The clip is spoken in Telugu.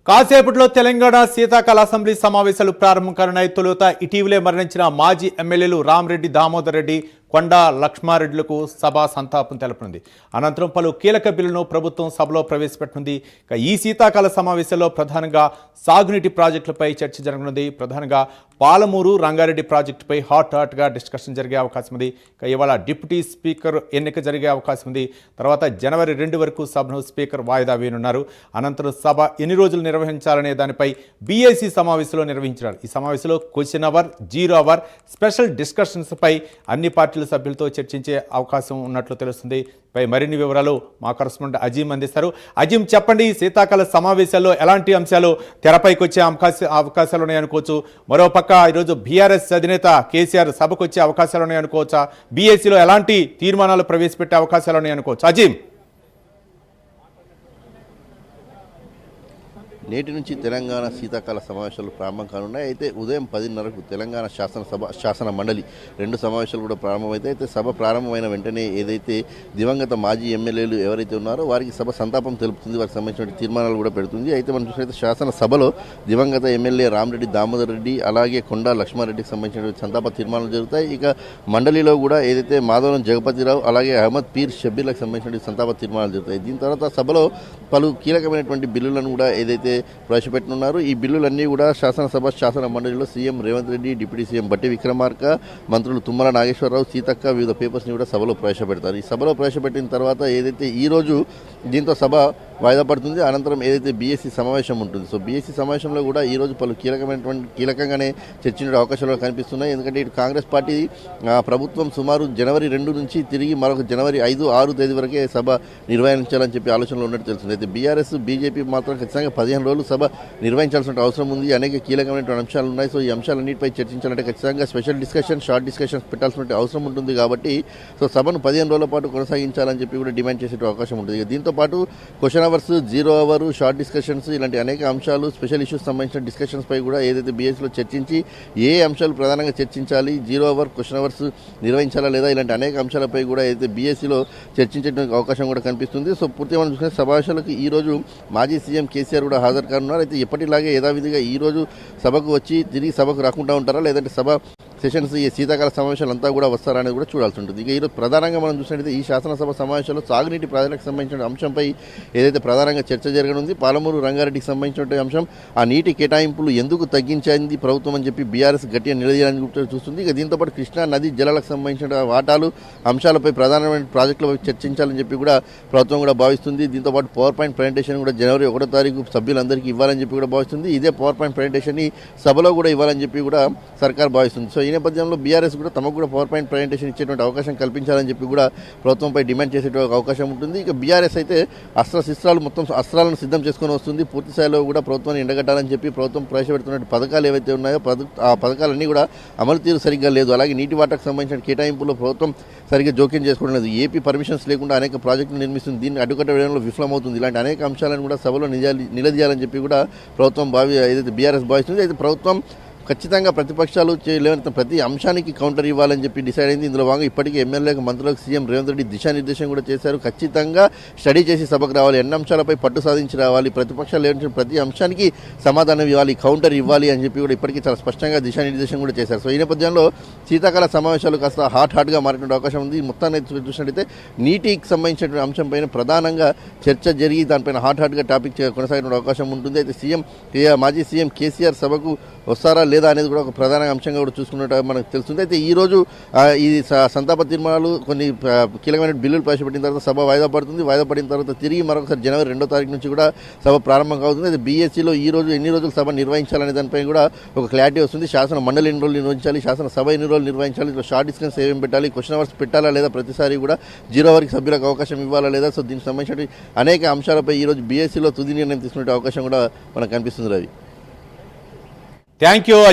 కాసేపట్లో తెలంగాణ శీతాకాల అసెంబ్లీ సమావేశాలు ప్రారంభం కానున్నాయి. తొలుత ఇటీవలే మరణించిన మాజీ ఎమ్మెల్యేలు రామరెడ్డి, దామోదర్ రెడ్డి, కొండా లక్ష్మారెడ్డిలకు సభ సంతాపం తెలపనుంది. అనంతరం పలు కీలక బిల్లులను ప్రభుత్వం సభలో ప్రవేశపెట్టనుంది. ఈ శీతాకాల సమావేశంలో ప్రధానంగా సాగునీటి ప్రాజెక్టులపై చర్చ జరగనుంది. ప్రధానంగా పాలమూరు రంగారెడ్డి ప్రాజెక్టుపై హాట్గా డిస్కషన్ జరిగే అవకాశం ఉంది. ఇవాళ డిప్యూటీ స్పీకర్ ఎన్నిక జరిగే అవకాశం ఉంది. తర్వాత జనవరి 2 వరకు సభను స్పీకర్ వాయిదా వేయనున్నారు. అనంతరం సభ ఎన్ని రోజులు నిర్వహించాలనే దానిపై బీఏసీ సమావేశంలో నిర్వహించారు. ఈ సమావేశంలో question hour, 0 hour, special discussions పై అన్ని పార్టీల సభ్యులతో చర్చించే అవకాశం ఉన్నట్లు తెలుస్తుంది. పై మరిన్ని వివరాలు మా కరెస్పాండెంట్ అజీం అందిస్తారు. అజీం, చెప్పండి, శీతాకాల సమావేశాల్లో ఎలాంటి అంశాలు తెరపైకి వచ్చే అవకాశాలు ఉన్నాయనుకోవచ్చు? మరోపక్క ఈరోజు బీఆర్ఎస్ అధినేత కేసీఆర్ సభకు వచ్చే అవకాశాలు ఉన్నాయనుకోవచ్చా? బీఏసీలో ఎలాంటి తీర్మానాలు ప్రవేశపెట్టే అవకాశాలు ఉన్నాయనుకోవచ్చు? అజీం, నేటి నుంచి తెలంగాణ శీతాకాల సమావేశాలు ప్రారంభం కానున్నాయి. అయితే ఉదయం 10:30కు తెలంగాణ శాసన మండలి 2 సమావేశాలు కూడా ప్రారంభమైతే సభ ప్రారంభమైన వెంటనే ఏదైతే దివంగత మాజీ ఎమ్మెల్యేలు ఎవరైతే ఉన్నారో వారికి సభ సంతాపం తెలుపుతుంది. వారికి సంబంధించిన తీర్మానాలు కూడా పెడుతుంది. అయితే మనం చూసినట్లయితే శాసనసభలో దివంగత ఎమ్మెల్యే రామరెడ్డి, దామోదర్ రెడ్డి, అలాగే కొండా లక్ష్మారెడ్డికి సంబంధించిన సంతాప తీర్మానాలు జరుగుతాయి. ఇక మండలిలో కూడా ఏదైతే మాధవరం జగపతిరావు, అలాగే అహ్మద్ పీర్ షబ్బీర్లకు సంబంధించిన సంతాప తీర్మానాలు జరుగుతాయి. దీని తర్వాత సభలో పలు కీలకమైనటువంటి బిల్లులను కూడా ఏదైతే ప్రవేశపెట్టనున్నారు. ఈ బిల్లులన్నీ కూడా శాసన మండలిలో CM Revanth Reddy, deputy CM బట్టి విక్రమార్క, మంత్రులు తుమ్మల నాగేశ్వరరావు, సీతక్క వివిధ పేపర్స్ని కూడా సభలో ప్రవేశపెడతారు. ఈ సభలో ప్రవేశపెట్టిన తర్వాత ఏదైతే ఈరోజు దీంతో సభ వాయిదా పడుతుంది. అనంతరం ఏదైతే బీఎస్సీ సమావేశం ఉంటుంది. సో బీఎస్సీ సమావేశంలో కూడా ఈరోజు పలు కీలకంగానే చర్చించే అవకాశాలు కనిపిస్తున్నాయి. ఎందుకంటే ఇటు కాంగ్రెస్ పార్టీ ప్రభుత్వం సుమారు జనవరి 2 నుంచి తిరిగి మరొక జనవరి 5, 6 తేదీ వరకే సభ నిర్వహించాలని చెప్పి ఆలోచనలో ఉన్నట్టు తెలుస్తుంది. అయితే బీఆర్ఎస్, బీజేపీ మాత్రం ఖచ్చితంగా 15 రోజులు సభ నిర్వహించాల్సిన అవసరం ఉంది. అనేక కీలకమైన అంశాలు ఉన్నాయి. సో ఈ అంశాలన్నిటిపై చర్చించాలంటే ఖచ్చితంగా స్పెషల్ డిస్కషన్, షార్ట్ డిస్కషన్స్ పెట్టాల్సిన అవసరం ఉంటుంది. కాబట్టి సో సభను 15 రోజుల పాటు కొనసాగించాలని చెప్పి కూడా డిమాండ్ చేసే అవకాశం ఉంటుంది. దీంతో పాటు question hours, 0 hour, short discussions ఇలాంటి అనేక అంశాలు, స్పెషల్ ఇష్యూస్ సంబంధించిన డిస్కషన్స్ పై కూడా ఏదైతే బీఎస్లో చర్చించి ఏ అంశాలు ప్రధానంగా చర్చించాలి, 0 అవర్, క్వశ్చన్ అవర్స్ నిర్వహించాలా లేదా ఇలాంటి అనేక అంశాలపై కూడా ఏదైతే బీఎస్సీలో చర్చించడానికి అవకాశం కూడా కనిపిస్తుంది. సో పూర్తిగా మనం చూసిన సమావేశాలకు ఈరోజు మాజీ సీఎం కేసీఆర్ కూడా హాజరు కానున్నారు. అయితే ఎప్పటిలాగే యథావిధిగా ఈరోజు సభకు వచ్చి తిరిగి సభకు రాకుండా ఉంటారా, లేదంటే సభ సెషన్స్ ఈ శీతాకాల సమావేశాలు అంతా కూడా వస్తారా అనేది కూడా చూడాల్సి ఉంటుంది. ఇక ఈరోజు ప్రధానంగా మనం చూసినట్లయితే ఈ శాసనసభ సమావేశాల్లో సాగునీటి ప్రాజెక్టులకు సంబంధించిన అంశంపై ఏదైతే ప్రధానంగా చర్చ జరగనుంది. పాలమూరు రంగారెడ్డికి సంబంధించిన అంశం, ఆ నీటి కేటాయింపులు ఎందుకు తగ్గించింది ప్రభుత్వం అని చెప్పి బీఆర్ఎస్ గట్టిగా నిలదీయాలని చూస్తుంది. ఇక దీంతోపాటు కృష్ణా నది జలాలకు సంబంధించిన వాటాలు అంశాలపై ప్రధానమైన ప్రాజెక్టులపై చర్చించాలని చెప్పి కూడా ప్రభుత్వం కూడా భావిస్తుంది. దీంతోపాటు పవర్ పాయింట్ ప్రజెంటేషన్ కూడా జనవరి 1వ తారీఖు సభ్యులందరికీ ఇవ్వాలని చెప్పి కూడా భావిస్తుంది. ఇదే పవర్ పాయింట్ ప్రజెంటేషన్ని సభలో కూడా ఇవ్వాలని చెప్పి కూడా సర్కార్ భావిస్తుంది. సో ఈ నేపథ్యంలో బీఆర్ఎస్ కూడా తమకు కూడా పవర్ పాయింట్ ప్రజెంటేషన్ ఇచ్చేటువంటి అవకాశం కల్పించాలని చెప్పి కూడా ప్రభుత్వంపై డిమాండ్ చేసే అవకాశం ఉంటుంది. ఇక బీఆర్ఎస్ అయితే అస్త్రాలను సిద్ధం చేసుకొని వస్తుంది. పూర్తి స్థాయిలో కూడా ప్రభుత్వాన్ని ఎండగట్టాలని చెప్పి ప్రభుత్వం ప్రవేశపెడుతున్న పథకాలు ఏవైతే ఉన్నాయో ఆ పథకాలన్నీ కూడా అమలు తీరు సరిగ్గా లేదు. అలాగే నీటి వాటాకు సంబంధించిన కేటాయింపులో ప్రభుత్వం సరిగ్గా జోక్యం చేసుకోవడం లేదు. ఏపీ పర్మిషన్స్ లేకుండా అనేక ప్రాజెక్టులు నిర్మిస్తుంది. దీన్ని అడ్డుకట్టడంలో విఫలమవుతుంది. ఇలాంటి అనేక అంశాలను కూడా సభలో నిలదీయాలని చెప్పి కూడా ప్రభుత్వం ఏదైతే బీఆర్ఎస్ భావిస్తుంది. అయితే ప్రభుత్వం ఖచ్చితంగా ప్రతిపక్షాలు లేవనెత్తిన ప్రతి అంశానికి కౌంటర్ ఇవ్వాలని చెప్పి డిసైడ్ అయింది. ఇందులో భాగంగా ఇప్పటికే ఎమ్మెల్యేలకు, మంత్రులకు సీఎం రేవంత్ రెడ్డి దిశానిర్దేశం కూడా చేశారు. ఖచ్చితంగా స్టడీ చేసి సభకు రావాలి, ఎన్ని అంశాలపై పట్టు సాధించి రావాలి, ప్రతిపక్షాలు లేవనెత్తిన ప్రతి అంశానికి సమాధానం ఇవ్వాలి, కౌంటర్ ఇవ్వాలి అని చెప్పి కూడా ఇప్పటికీ చాలా స్పష్టంగా దిశానిర్దేశం కూడా చేశారు. సో ఈ నేపథ్యంలో శీతాకాల సమావేశాలు కాస్త హాట్గా మారేటువంటి అవకాశం ఉంది. మొత్తాన్ని చూసినట్టయితే నీటికి సంబంధించినటువంటి అంశంపైన ప్రధానంగా చర్చ జరిగి దానిపైన హాట్గా టాపిక్ కొనసాగే అవకాశం ఉంటుంది. అయితే మాజీ సీఎం కేసీఆర్ సభకు వస్తారా లేదా అనేది కూడా ఒక ప్రధాన అంశంగా కూడా చూసుకున్నట్టు మనకు తెలుస్తుంది. అయితే ఈరోజు ఈ సంతాప తీర్మానాలు కొన్ని కీలకమైన బిల్లులు ప్రవేశపెట్టిన తర్వాత సభ వాయిదా పడుతుంది. వాయిదా పడిన తర్వాత తిరిగి మరొకసారి జనవరి 2వ తారీఖు నుంచి కూడా సభ ప్రారంభం అవుతుంది. అయితే బీఎస్సీలో ఈ రోజు ఎన్ని రోజులు సభ నిర్వహించాలనే దానిపై కూడా ఒక క్లారిటీ వస్తుంది. శాసన మండలి ఎన్ని రోజులు నిర్వహించాలి, శాసనసభ ఎన్ని రోజులు నిర్వహించాలి, ఇట్లా షార్ట్ డిస్కన్స్ ఏమేమి పెట్టాలి, క్వశ్చన్ అవర్స్ పెట్టాలా లేదా, ప్రతిసారి కూడా 0 అవర్కి సభ్యులకు అవకాశం ఇవ్వాలా లేదా. సో దీనికి సంబంధించిన అనేక అంశాలపై ఈరోజు బీఎస్సీలో తుది నిర్ణయం తీసుకునే అవకాశం కూడా మనకు కనిపిస్తుంది. Ravi, thank you Ajay.